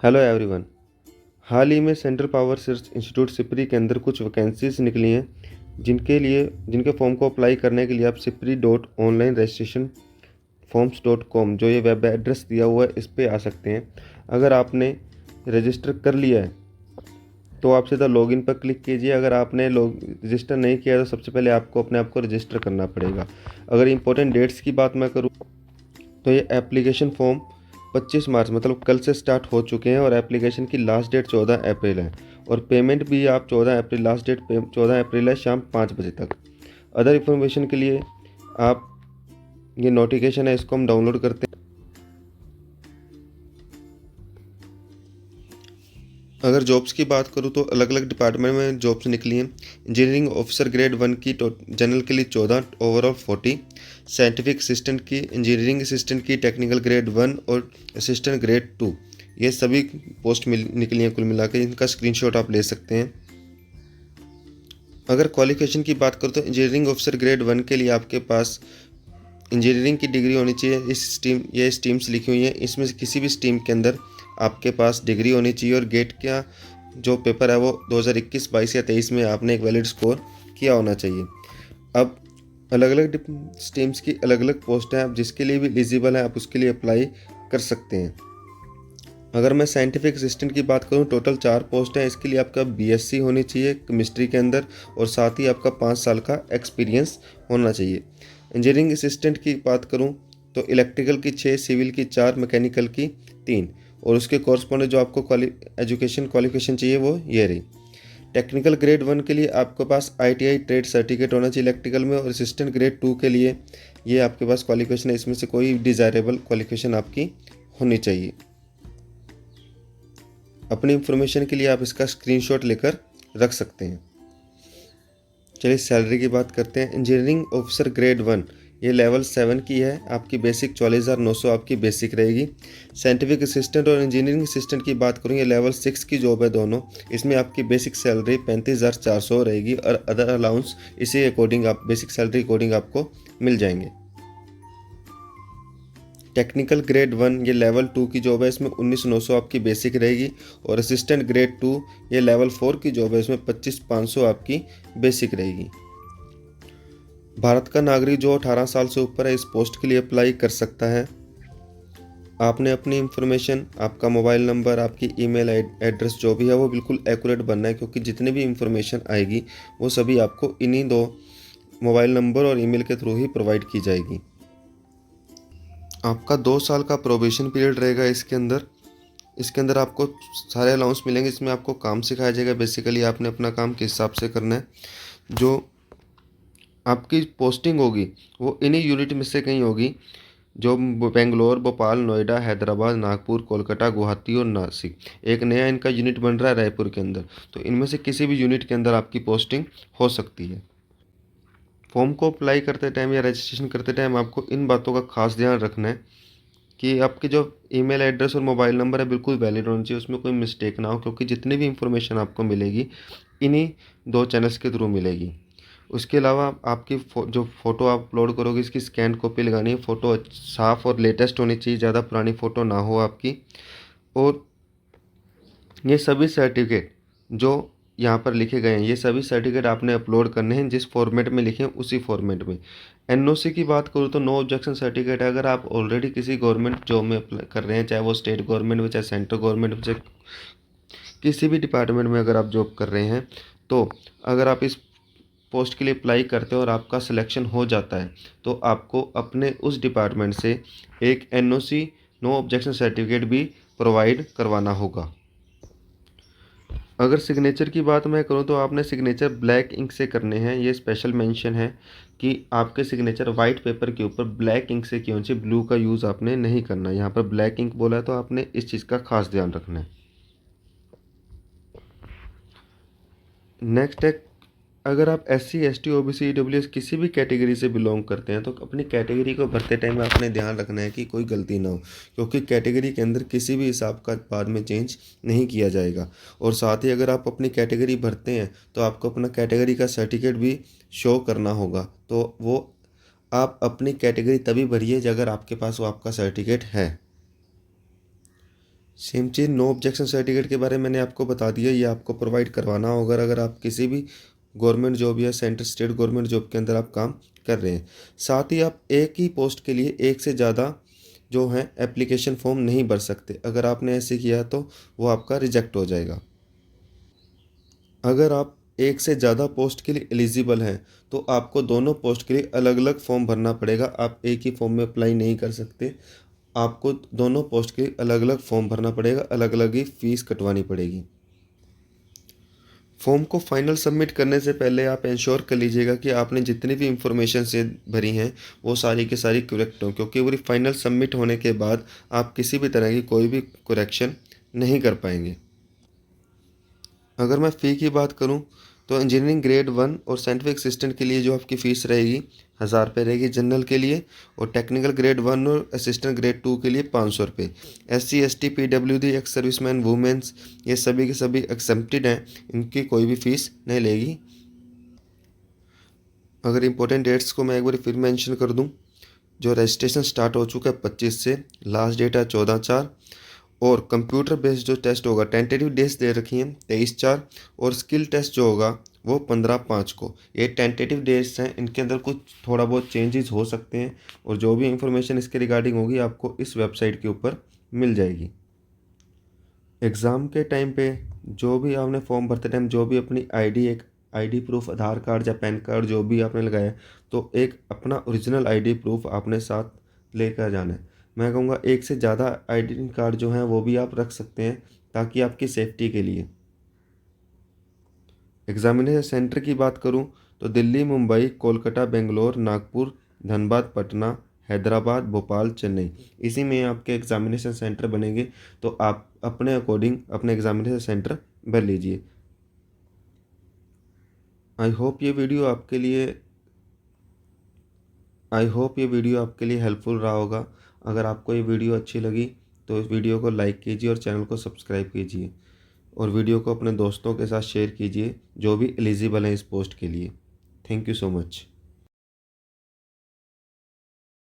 Hello everyone. हाल ही में central power research institute Sipri के अंदर कुछ वैकेंसीज निकली हैं जिनके फॉर्म को अप्लाई करने के लिए आप Sipri dot online registration forms dot com जो ये वेब एड्रेस दिया हुआ है इस पर आ सकते हैं। अगर आपने रजिस्टर कर लिया है तो आप सीधा लॉगिन पर क्लिक कीजिए। अगर आपने रजिस्टर नहीं किया तो सबसे पहले आपको अपने आप को रजिस्टर करना पड़ेगा। अगर इम्पोर्टेंट डेट्स की बात मैं करूँ तो ये एप्लीकेशन फॉर्म 25 मार्च मतलब कल से स्टार्ट हो चुके हैं और एप्लीकेशन की लास्ट डेट 14 अप्रैल है और पेमेंट भी आप 14 अप्रैल लास्ट डेट 14 अप्रैल है शाम 5 बजे तक। अदर इन्फॉर्मेशन के लिए आप ये नोटिफिकेशन है इसको हम डाउनलोड करते हैं। अगर जॉब्स की बात करूँ तो अलग अलग डिपार्टमेंट में जॉब्स निकली हैं। इंजीनियरिंग ऑफिसर ग्रेड 1 की जनरल के लिए 14, ओवरऑल 40। साइंटिफिक असिस्टेंट की, इंजीनियरिंग असिस्टेंट की टेक्निकल ग्रेड 1 और असिस्टेंट ग्रेड 2, ये सभी पोस्ट निकली हैं कुल मिलाकर। इनका स्क्रीनशॉट आप ले सकते हैं। अगर क्वालिफिकेशन की बात करूँ तो इंजीनियरिंग ऑफिसर ग्रेड 1 के लिए आपके पास इंजीनियरिंग की डिग्री होनी चाहिए। ये स्ट्रीम्स लिखी हुई हैं, इसमें से किसी भी स्ट्रीम के अंदर आपके पास डिग्री होनी चाहिए और गेट का जो पेपर है वो 2021, 22 या 23 में आपने एक वैलिड स्कोर किया होना चाहिए। अब अलग अलग स्ट्रीम्स की अलग अलग पोस्ट हैं, आप जिसके लिए भी एलिजिबल हैं आप उसके लिए अप्लाई कर सकते हैं। अगर मैं साइंटिफिक असिस्टेंट की बात करूं टोटल 4 पोस्ट हैं। इसके लिए आपका बीएससी होनी चाहिए केमिस्ट्री के अंदर और साथ ही आपका 5 साल का एक्सपीरियंस होना चाहिए। इंजीनियरिंग असिस्टेंट की बात करूं तो इलेक्ट्रिकल की 6, सिविल की 4, मैकेनिकल की 3 और उसके कॉरस्पॉन्डेंट जो आपको एजुकेशन क्वालिफिकेशन चाहिए वो ये रही। टेक्निकल ग्रेड 1 के लिए आपके पास आईटीआई ट्रेड सर्टिफिकेट होना चाहिए इलेक्ट्रिकल में और असिस्टेंट ग्रेड 2 के लिए ये आपके पास क्वालिफिकेशन है, इसमें से कोई डिज़ायरेबल क्वालिफिकेशन आपकी होनी चाहिए। अपनी इंफॉर्मेशन के लिए आप इसका स्क्रीनशॉट लेकर रख सकते हैं। चलिए सैलरी की बात करते हैं। इंजीनियरिंग ऑफिसर ग्रेड 1 ये लेवल 7 की है, आपकी बेसिक 44,900 आपकी बेसिक रहेगी। साइंटिफिक असिस्टेंट और इंजीनियरिंग असिस्टेंट की बात करूँ ये लेवल 6 की जॉब है दोनों। इसमें आपकी बेसिक सैलरी 35,400 रहेगी और अदर अलाउंस इसी अकॉर्डिंग आप बेसिक सैलरी अकॉर्डिंग आपको मिल जाएंगे। टेक्निकल ग्रेड 1 ये लेवल 2 की जॉब है, इसमें 19,900 आपकी बेसिक रहेगी और असिस्टेंट ग्रेड 2 ये लेवल 4 की जॉब है, इसमें 25,500 आपकी बेसिक रहेगी। भारत का नागरिक जो 18 साल से ऊपर है इस पोस्ट के लिए अप्लाई कर सकता है। आपने अपनी इंफॉर्मेशन, आपका मोबाइल नंबर, आपकी ईमेल एड्रेस जो भी है वो बिल्कुल एक्यूरेट बनना है क्योंकि जितनी भी इंफॉर्मेशन आएगी वो सभी आपको इन्हीं 2 मोबाइल नंबर और ईमेल के थ्रू ही प्रोवाइड की जाएगी। आपका 2 साल का प्रोबेशन पीरियड रहेगा इसके अंदर आपको सारे अलाउंस मिलेंगे। इसमें आपको काम सिखाया जाएगा। बेसिकली आपने अपना काम किस हिसाब से करना है। जो आपकी पोस्टिंग होगी वो इन्हीं यूनिट में से कहीं होगी जो बेंगलोर, भोपाल, नोएडा, हैदराबाद, नागपुर, कोलकाता, गुवाहाटी और नासिक। एक नया इनका यूनिट बन रहा है रायपुर के अंदर, तो इनमें से किसी भी यूनिट के अंदर आपकी पोस्टिंग हो सकती है। फॉर्म को अप्लाई करते टाइम या रजिस्ट्रेशन करते टाइम आपको इन बातों का खास ध्यान रखना है कि आपके जो ईमेल एड्रेस और मोबाइल नंबर है बिल्कुल वैलिड होना चाहिए, उसमें कोई मिस्टेक ना हो क्योंकि जितनी भी इंफॉर्मेशन आपको मिलेगी इन्हीं 2 चैनल्स के थ्रू मिलेगी। उसके अलावा आपकी जो फ़ोटो आप अपलोड करोगे इसकी स्कैन कॉपी लगानी है। फ़ोटो साफ़ और लेटेस्ट होनी चाहिए, ज़्यादा पुरानी फ़ोटो ना हो आपकी। और ये सभी सर्टिफिकेट जो यहाँ पर लिखे गए हैं ये सभी सर्टिफिकेट आपने अपलोड करने हैं जिस फॉर्मेट में लिखे हैं उसी फॉर्मेट में। एनओसी की बात करूँ तो नो ऑब्जेक्शन सर्टिफिकेट है। अगर आप ऑलरेडी किसी गवर्नमेंट जॉब में अप्लाई कर रहे हैं, चाहे वो स्टेट गवर्नमेंट में, चाहे सेंट्रल गवर्नमेंट में, चाहे किसी भी डिपार्टमेंट में अगर आप जॉब कर रहे हैं, तो अगर आप इस पोस्ट के लिए अप्लाई करते हो और आपका सिलेक्शन हो जाता है तो आपको अपने उस डिपार्टमेंट से एक एनओसी नो ऑब्जेक्शन सर्टिफिकेट भी प्रोवाइड करवाना होगा। अगर सिग्नेचर की बात मैं करूं तो आपने सिग्नेचर ब्लैक इंक से करने हैं। ये स्पेशल मेंशन है कि आपके सिग्नेचर वाइट पेपर के ऊपर ब्लैक इंक से क्यों से ब्लू का यूज़ आपने नहीं करना। यहाँ पर ब्लैक इंक बोला है तो आपने इस चीज़ का खास ध्यान रखना है। नेक्स्ट है, अगर आप एससी, एसटी, ओबीसी, ईडब्ल्यूएस किसी भी कैटेगरी से बिलोंग करते हैं तो अपनी कैटेगरी को भरते टाइम आपने ध्यान रखना है कि कोई गलती ना हो क्योंकि कैटेगरी के अंदर किसी भी हिसाब का बाद में चेंज नहीं किया जाएगा। और साथ ही अगर आप अपनी कैटेगरी भरते हैं तो आपको अपना कैटेगरी का सर्टिफिकेट भी शो करना होगा। तो वो आप अपनी कैटेगरी तभी भरिए अगर आपके पास वो आपका सर्टिफिकेट है। सेम चीज़ नो ऑब्जेक्शन सर्टिफिकेट के बारे में मैंने आपको बता दिया, ये आपको प्रोवाइड करवाना होगा अगर आप किसी भी गवर्नमेंट जॉब या सेंट्रल स्टेट गवर्नमेंट जॉब के अंदर आप काम कर रहे हैं। साथ ही आप एक ही पोस्ट के लिए एक से ज़्यादा जो है एप्लीकेशन फॉर्म नहीं भर सकते। अगर आपने ऐसे किया तो वो आपका रिजेक्ट हो जाएगा। अगर आप एक से ज़्यादा पोस्ट के लिए एलिजिबल हैं तो आपको दोनों पोस्ट के लिए अलग अलग फॉर्म भरना पड़ेगा। आप एक ही फॉर्म में अप्लाई नहीं कर सकते, आपको दोनों पोस्ट के लिए अलग अलग फॉर्म भरना पड़ेगा, अलग अलग ही फीस कटवानी पड़ेगी। फॉर्म को फाइनल सबमिट करने से पहले आप इंश्योर कर लीजिएगा कि आपने जितनी भी इंफॉर्मेशन से भरी हैं वो सारी की सारी करेक्ट हों, क्योंकि वो फाइनल सबमिट होने के बाद आप किसी भी तरह की कोई भी करेक्शन नहीं कर पाएंगे। अगर मैं फ़ी की बात करूं तो इंजीनियरिंग ग्रेड 1 और साइंटिफिक असिस्टेंट के लिए जो आपकी फ़ीस रहेगी 1000 रुपये रहेगी जनरल के लिए, और टेक्निकल ग्रेड 1 और असिस्टेंट ग्रेड 2 के लिए 500 रुपये। SC ST PWD ex serviceman women's ये सभी के सभी एक्सेप्टेड हैं, इनकी कोई भी फ़ीस नहीं लेगी। अगर इम्पोर्टेंट डेट्स को मैं एक बार फिर मेंशन कर दूं, जो रजिस्ट्रेशन स्टार्ट हो चुका है 25 से, लास्ट डेट है 14/4, और कंप्यूटर बेस्ड जो टेस्ट होगा टेंटेटिव डेट्स दे रखी हैं 23/4, और स्किल टेस्ट जो होगा वो 15/5 को। ये टेंटेटिव डेट्स हैं, इनके अंदर कुछ थोड़ा बहुत चेंजेस हो सकते हैं, और जो भी इंफॉर्मेशन इसके रिगार्डिंग होगी आपको इस वेबसाइट के ऊपर मिल जाएगी। एग्ज़ाम के टाइम पे जो भी आपने फॉर्म भरते टाइम जो भी अपनी एक आईडी प्रूफ, आधार कार्ड या पैन कार्ड जो भी आपने लगाया है, तो एक अपना ओरिजिनल आईडी प्रूफ आपने साथ लेकर जाना है। मैं कहूँगा एक से ज़्यादा आईडी कार्ड जो हैं वो भी आप रख सकते हैं, ताकि आपकी सेफ्टी के लिए। एग्ज़ामिनेशन सेंटर की बात करूँ तो दिल्ली, मुंबई, कोलकाता, बेंगलोर, नागपुर, धनबाद, पटना, हैदराबाद, भोपाल, चेन्नई, इसी में आपके एग्ज़ामिनेशन सेंटर बनेंगे। तो आप अपने अकॉर्डिंग अपने एग्ज़ामिनेशन सेंटर भर लीजिए। आई होप ये वीडियो आपके लिए आई होप ये वीडियो आपके लिए हेल्पफुल रहा होगा। अगर आपको ये वीडियो अच्छी लगी तो इस वीडियो को लाइक कीजिए और चैनल को सब्सक्राइब कीजिए, और वीडियो को अपने दोस्तों के साथ शेयर कीजिए जो भी एलिजिबल हैं इस पोस्ट के लिए। Thank you so much.